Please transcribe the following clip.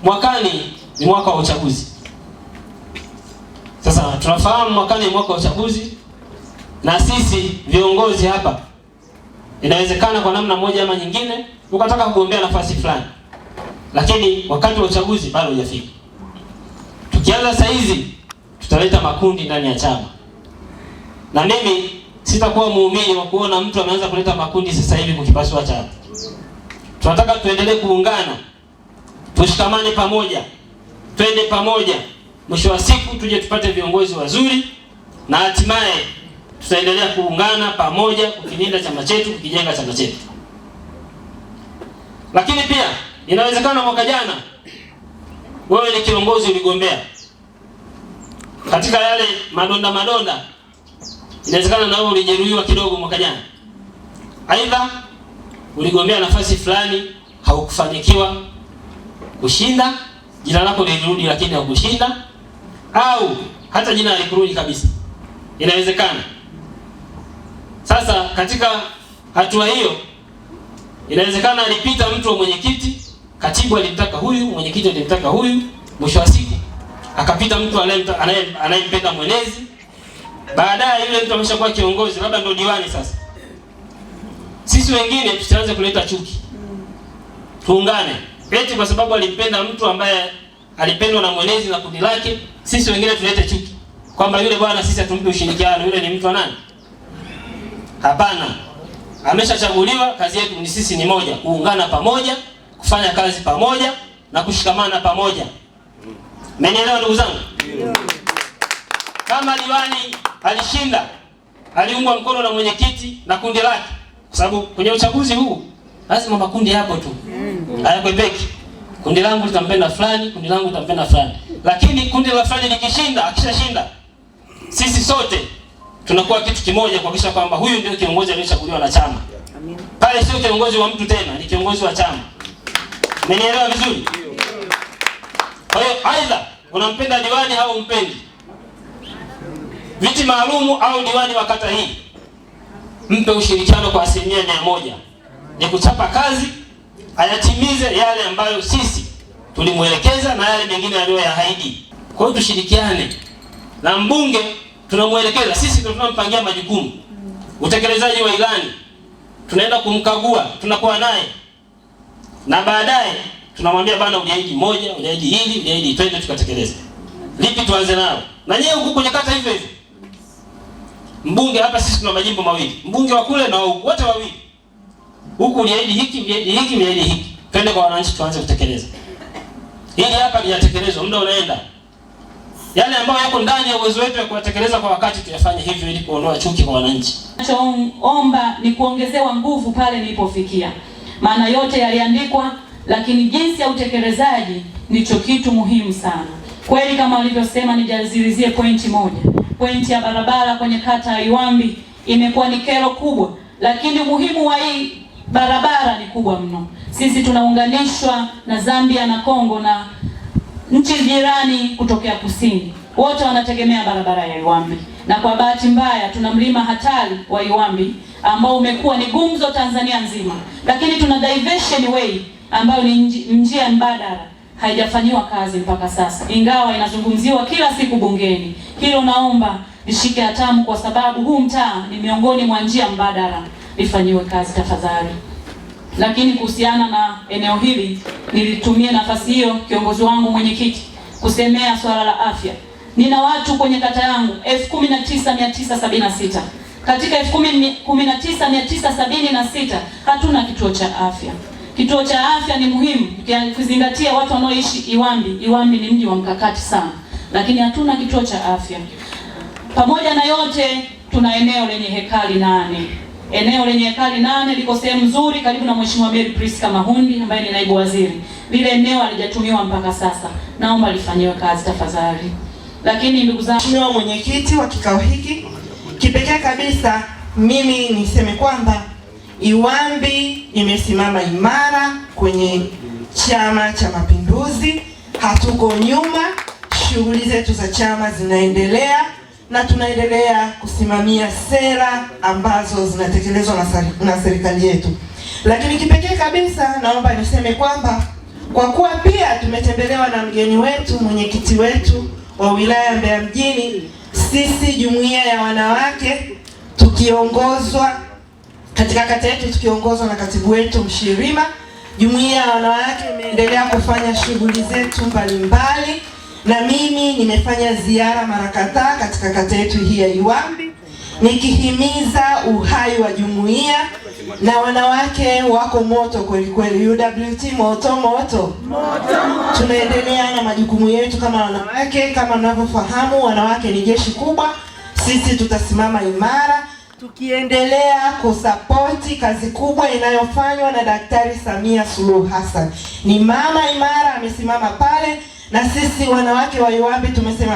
mwakani ni mwaka wa uchaguzi. Sasa tunafahamu mwakani ni mwaka wa uchaguzi, na sisi viongozi hapa inawezekana kwa namna moja ama nyingine ukataka kugombea nafasi fulani, lakini wakati wa uchaguzi bado hujafika. Tukianza saa hizi tutaleta makundi ndani ya chama, na mimi sitakuwa muumini wa kuona mtu ameanza kuleta makundi sasa hivi kukipasua chama. Tunataka tuendelee kuungana, tushikamane pamoja, twende pamoja, mwisho wa siku tuje tupate viongozi wazuri, na hatimaye tutaendelea kuungana pamoja kukilinda chama chetu, kukijenga chama chetu. Lakini pia inawezekana mwaka jana wewe ni kiongozi uligombea katika yale madonda, inawezekana na wewe ulijeruhiwa kidogo mwaka jana. Aidha uligombea nafasi fulani, haukufanikiwa kushinda, jina lako lilirudi lakini haukushinda, au hata jina halikurudi kabisa. Inawezekana. Sasa katika hatua hiyo inawezekana alipita mtu wa mwenyekiti, katibu alimtaka huyu, mwenyekiti alimtaka huyu, mwisho wa siku akapita mtu anayempenda mwenezi. Baadaye yule mtu ameshakuwa kiongozi, labda ndio diwani sasa. Sisi wengine tusianze kuleta chuki. Tuungane. Eti kwa sababu alimpenda mtu ambaye alipendwa na mwenezi na kundi lake, sisi wengine tulete chuki kwamba yule bwana sisi hatumpi ushirikiano, yule ni mtu wa nani? Hapana. Ameshachaguliwa, kazi yetu ni sisi ni moja, kuungana pamoja, kufanya kazi pamoja na kushikamana pamoja. Mmenielewa ndugu zangu? Kama diwani alishinda, aliungwa mkono na mwenyekiti na kundi lake, kwa sababu kwenye uchaguzi huu lazima makundi hapo tu. Hayakwepeki. Kundi langu litampenda fulani, kundi langu litampenda fulani. Lakini kundi la fulani likishinda, akishashinda, sisi sote tunakuwa kitu kimoja kuhakikisha kwamba huyu ndio kiongozi aliyechaguliwa na chama. Pale sio kiongozi wa mtu tena, ni kiongozi wa chama. Mmenielewa vizuri? Kwa hiyo aidha unampenda diwani au umpendi, viti maalumu au diwani wa kata hii, mpe ushirikiano kwa 100%. Ni kuchapa kazi, ayatimize yale ambayo sisi tulimuelekeza na yale mengine aliyoyaahidi. Kwa hiyo tushirikiane. Na mbunge tunamuelekeza, sisi ndio tunampangia majukumu. Utekelezaji wa ilani tunaenda kumkagua, tunakuwa naye. Na baadaye tunamwambia bana, uliahidi moja, uliahidi hili, uliahidi twende tukatekeleze. Lipi tuanze nalo? Na nyewe huko kwenye kata hivyo hivyo. Mbunge hapa sisi tuna majimbo mawili. Mbunge wa kule na wote wawili. Huku uliahidi hiki, uliahidi hiki, uliahidi hiki. Twende kwa wananchi tuanze kutekeleza. Hili hapa linatekelezwa, muda unaenda. Yale ambayo yako ndani ya uwezo wetu ya kuyatekeleza kwa wakati tuyafanye hivyo ili kuondoa chuki kwa wananchi. Nachoomba ni kuongezewa nguvu pale nilipofikia. Maana yote yaliandikwa, lakini jinsi ya utekelezaji ndicho kitu muhimu sana. Kweli kama walivyosema, nijazilizie pointi moja. Pointi ya barabara kwenye kata ya Iwambi imekuwa ni kero kubwa, lakini umuhimu wa hii barabara ni kubwa mno. Sisi tunaunganishwa na Zambia na Kongo na nchi jirani kutokea kusini. Wote wanategemea barabara ya Iwambi. Na kwa bahati mbaya tuna mlima hatari wa Iwambi ambao umekuwa ni gumzo Tanzania nzima. Lakini tuna diversion way ambayo ni njia mbadala, haijafanyiwa kazi mpaka sasa, ingawa inazungumziwa kila siku bungeni. Hilo naomba lishike hatamu, kwa sababu huu mtaa ni miongoni mwa njia mbadala, lifanyiwe kazi tafadhali. Lakini kuhusiana na eneo hili, nilitumia nafasi hiyo, kiongozi wangu mwenyekiti, kusemea swala la afya. Nina watu kwenye kata yangu 19976. Katika 19976 hatuna kituo cha afya. Kituo cha afya ni muhimu kuzingatia watu wanaoishi Iwambi. Iwambi ni mji wa mkakati sana, lakini hatuna kituo cha afya. Pamoja na yote, tuna eneo lenye hekari 8. Eneo lenye hekari 8 liko sehemu nzuri karibu na Mheshimiwa Mary Priska Mahundi ambaye ni naibu waziri. Lile eneo halijatumiwa mpaka sasa. Naomba lifanyiwe kazi tafadhali. Lakini ndugu zangu, Mheshimiwa mwenyekiti wa kikao hiki, kipekee kabisa mimi niseme kwamba Iwambi imesimama imara kwenye Chama cha Mapinduzi. Hatuko nyuma, shughuli zetu za chama zinaendelea na tunaendelea kusimamia sera ambazo zinatekelezwa na serikali yetu. Lakini kipekee kabisa naomba niseme kwamba Kwa kuwa pia tumetembelewa na mgeni wetu, mwenyekiti wetu wa wilaya ya Mbeya mjini, sisi jumuiya ya wanawake tukiongozwa katika kata yetu, tukiongozwa na katibu wetu Mshirima, jumuiya ya wanawake imeendelea kufanya shughuli zetu mbalimbali, na mimi nimefanya ziara mara kadhaa katika kata yetu hii ya Iwambi nikihimiza uhai wa jumuiya, na wanawake wako moto kweli kweli. UWT moto moto. Tunaendelea na majukumu yetu kama wanawake. Kama mnavyofahamu, wanawake ni jeshi kubwa. Sisi tutasimama imara tukiendelea kusapoti kazi kubwa inayofanywa na Daktari Samia Suluhu Hassan. Ni mama imara, amesimama pale, na sisi wanawake wa Iwambi tumesema